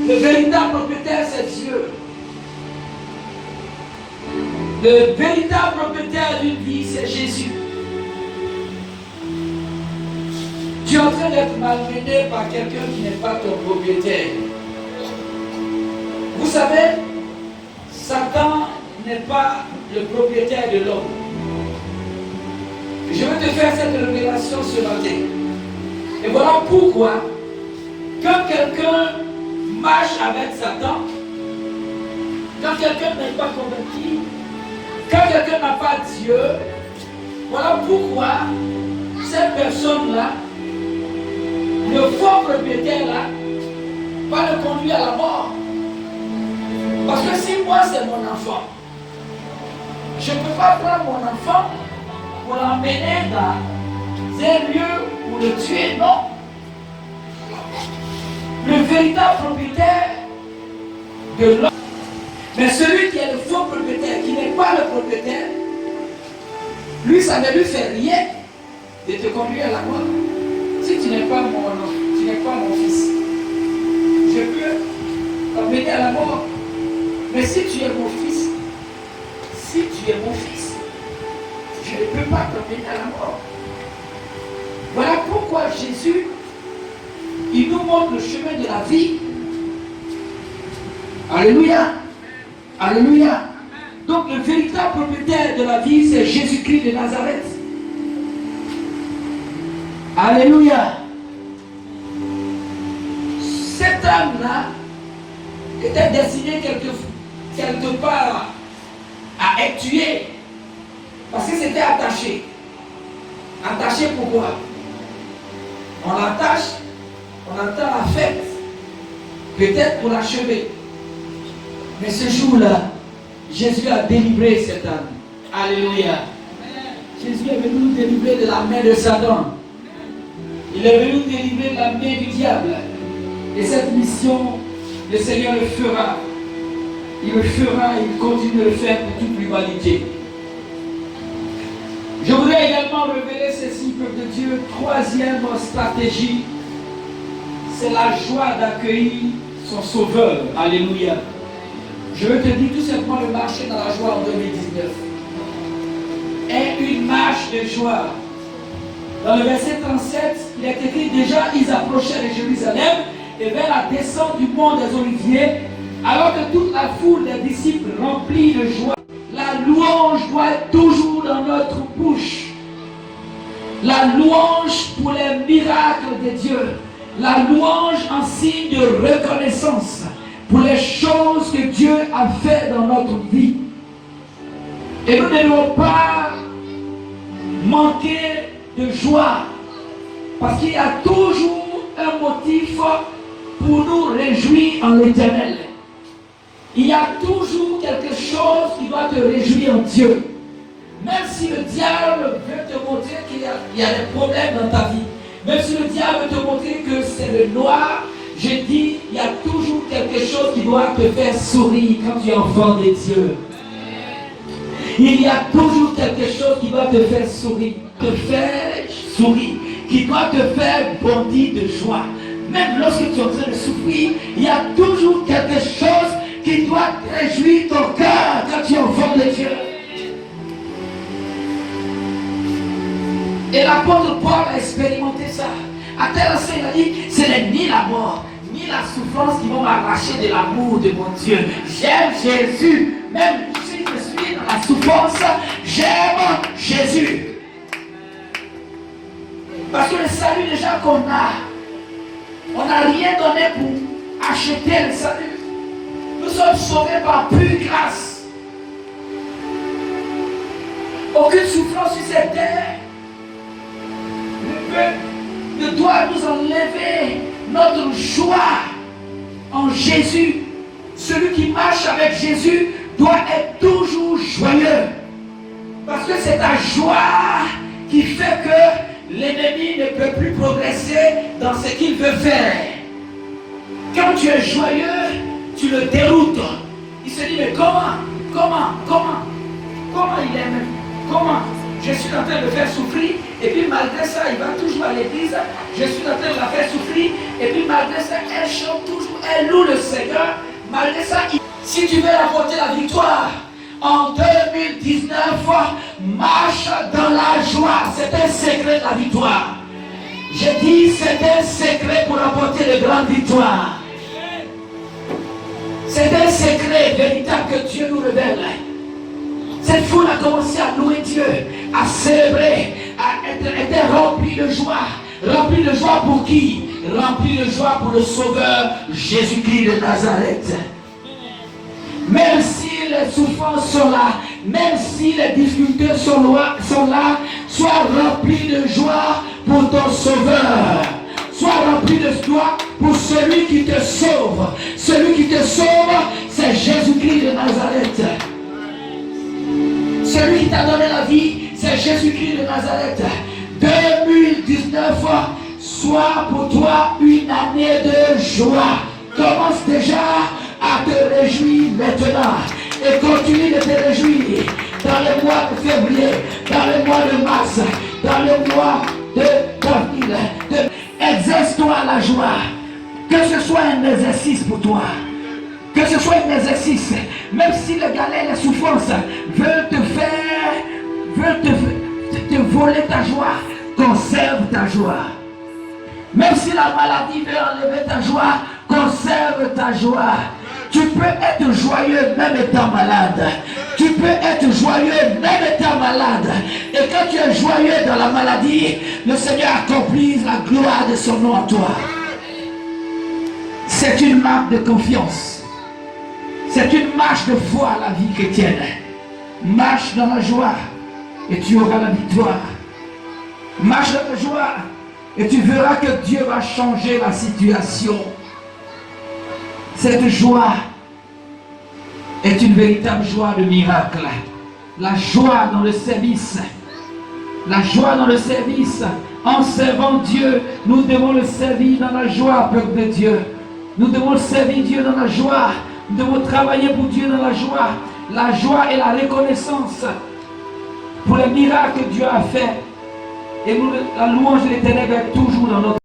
Le véritable propriétaire, c'est Dieu. Le véritable propriétaire d'une vie, c'est Jésus. Tu es en train d'être malmené par quelqu'un qui n'est pas ton propriétaire. Vous savez, Satan n'est pas le propriétaire de l'homme. Je vais te faire cette révélation ce matin. Et voilà pourquoi, quand quelqu'un marche avec Satan, quand quelqu'un n'est pas converti, quand quelqu'un n'a pas Dieu, voilà pourquoi cette personne-là, le faux propriétaire-là, va le conduire à la mort. Parce que si moi c'est mon enfant, je ne peux pas prendre mon enfant pour l'emmener dans un lieu où le tuer, non. Le véritable propriétaire de l'homme, mais celui qui est le faux propriétaire, qui n'est pas le propriétaire, lui, ça ne lui fait rien de te conduire à la mort. Si tu n'es pas mon enfant, tu n'es pas mon fils, je peux t'emmener à la mort. Mais si tu es mon fils, je ne peux pas t'emmener à la mort. Voilà pourquoi Jésus, il nous montre le chemin de la vie. Alléluia. Alléluia. Donc le véritable propriétaire de la vie, c'est Jésus-Christ de Nazareth. Alléluia. Cet homme-là était destiné quelque part à être tué. Parce que c'était attaché. Attaché pourquoi? On l'attache, on attend la fête. Peut-être pour l'achever. Mais ce jour-là, Jésus a délivré cet homme. Alléluia. Jésus est venu nous délivrer de la main de Satan. Il est venu nous délivrer de la main du diable. Et cette mission, le Seigneur le fera. Il le fera, il continue de le faire pour toute l'humanité. Je voudrais également révéler ceci, peuple de Dieu. Troisième stratégie, c'est la joie d'accueillir son Sauveur. Alléluia. Je veux te dire tout simplement le marcher dans la joie en 2019. Et une marche de joie. Dans le verset 37, il est écrit déjà, ils approchaient de Jérusalem et vers la descente du mont des Oliviers, alors que toute la foule des disciples remplie de joie. La louange doit être toujours dans notre bouche. La louange pour les miracles de Dieu. La louange en signe de reconnaissance pour les choses que Dieu a fait dans notre vie. Et nous ne devons pas manquer de joie, parce qu'il y a toujours un motif pour nous réjouir en l'Éternel. Il y a toujours quelque chose qui doit te réjouir en Dieu. Même si le diable veut te montrer qu'il y a des problèmes dans ta vie, même si le diable veut te montrer que c'est le noir, je dis, il y a toujours quelque chose qui doit te faire sourire quand tu es enfant de Dieu. Il y a toujours quelque chose qui doit te faire sourire, qui doit te faire bondir de joie. Même lorsque tu es en train de souffrir, il y a toujours quelque chose qui doit réjouir ton cœur quand tu es enfant de Dieu. Et l'apôtre Paul a expérimenté ça. À tel instant, il a dit, ce n'est ni la mort, ni la souffrance qui vont m'arracher de l'amour de mon Dieu. J'aime Jésus. Même si je suis dans la souffrance, j'aime Jésus. Parce que le salut déjà qu'on a, on n'a rien donné pour acheter le salut. Nous sommes sauvés par pure grâce. Aucune souffrance sur cette terre ne doit nous enlever notre joie en Jésus. Celui qui marche avec Jésus doit être toujours joyeux. Parce que c'est ta joie qui fait que l'ennemi ne peut plus progresser dans ce qu'il veut faire. Quand tu es joyeux, tu le déroutes. Il se dit, mais comment il est même? Comment? Je suis en train de le faire souffrir, et puis malgré ça, il va toujours à l'église. Je suis en train de la faire souffrir, et puis malgré ça, elle chante toujours, elle loue le Seigneur. Si tu veux remporter la victoire, en 2019, marche dans la joie. C'est un secret de la victoire. J'ai dit, c'est un secret pour remporter de grandes victoires. C'est un secret véritable que Dieu nous révèle. Cette foule a commencé à louer Dieu, à célébrer, à être remplie de joie. Remplie de joie pour qui? Remplie de joie pour le Sauveur Jésus-Christ de Nazareth. Même si les souffrances sont là, même si les difficultés sont là, sois rempli de joie pour ton Sauveur. Sois rempli de joie pour celui qui te sauve. Celui qui te sauve, c'est Jésus-Christ de Nazareth. Celui qui t'a donné la vie, c'est Jésus-Christ de Nazareth. 2019 soit pour toi une année de joie. Commence déjà à te réjouir maintenant. Et continue de te réjouir dans le mois de février, dans le mois de mars, dans le mois d'avril. Exerce-toi la joie. Que ce soit un exercice pour toi. Que ce soit un exercice. Même si les galères, les souffrances veulent te voler ta joie, conserve ta joie. Même si la maladie veut enlever ta joie, conserve ta joie. Tu peux être joyeux même étant malade. Tu peux être joyeux même étant malade. Et quand tu es joyeux dans la maladie, le Seigneur accomplit la gloire de son nom en toi. C'est une marque de confiance. C'est une marche de foi à la vie chrétienne. Marche dans la joie et tu auras la victoire. Marche dans la joie et tu verras que Dieu va changer la situation. Cette joie est une véritable joie de miracle. La joie dans le service. La joie dans le service. En servant Dieu, nous devons le servir dans la joie, peuple de Dieu. Nous devons servir Dieu dans la joie. Nous devons travailler pour Dieu dans la joie. La joie et la reconnaissance pour les miracles que Dieu a fait. Et nous, la louange de l'Éternel est toujours dans notre